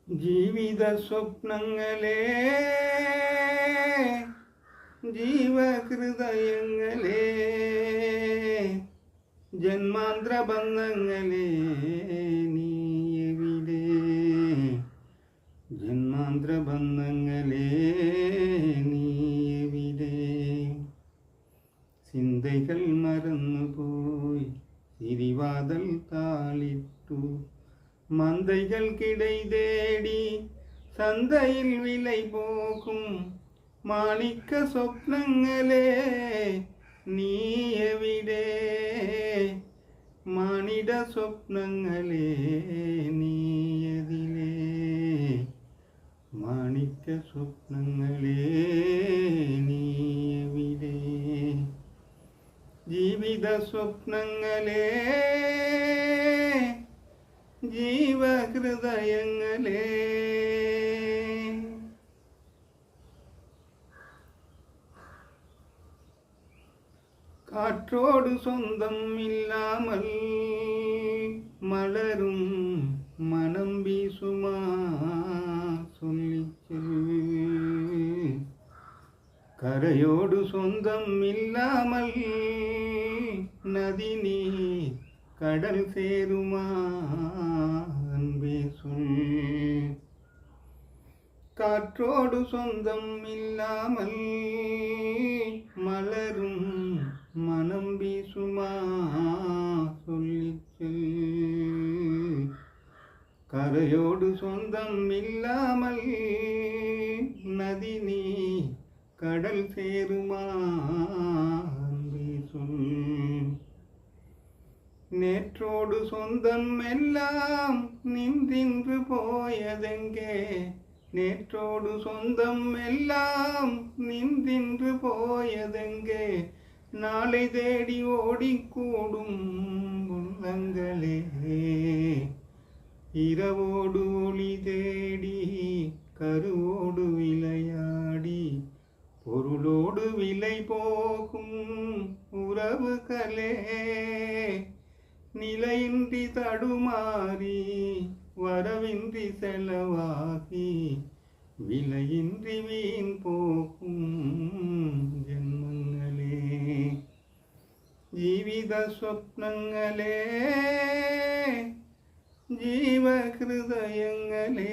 ജീവിത സ്വപ്നങ്ങളെ ജീവഹൃദയങ്ങളെ ജന്മാന്തര ബന്ധങ്ങളെ നീ എവിടെ ജന്മാന്തര ബന്ധങ്ങളെ നീ എവിടെ ചിന്തകൾ മറന്നുപോയി സിരിവാതൽ താളിട്ടു மந்தைகள் கிடை தேடி சந்தையில் விலை போகும் மாணிக்க சொப்னங்களே நீ எவிடே மானிட சொப்னங்களே நீ எதிலே மாணிக்க சொப்னங்களே நீ எவிடே ஜீவித சொப்னங்களே ജീവഹൃദയങ്ങളെ காற்றோடு சொந்தம் இல்லாமல் மலரும் மனம் வீசுமா சொல்லிச் கரையோடு சொந்தம் இல்லாமல் நதி நீர் கடல் சேருமா அன்பே சொல் காற்றோடு சொந்தம் இல்லாமல் மலரும் மனம் வீசுமா சொல்லிச் சொல் கரையோடு சொந்தம் இல்லாமல் நதி நீ கடல் சேருமா அன்பே சொல் நேற்றோடு சொந்தம் எல்லாம் நின்றின்று போயதெங்கே நேற்றோடு சொந்தம் எல்லாம் நின்றின்று போயதெங்கே நாளை தேடி ஓடிக்கூடும் உள்ளங்களே இரவோடு ஒளி தேடி கருவோடு விளையாடி பொருளோடு விலை போகும் உறவுகளே நிலையின்றி தடுமாறி வரவின்றி செலவாகி விலையின்றி வீண் போகும் ஜென்மங்களே ஜீவித சொப்னங்களே ஜீவஹிருதயங்களே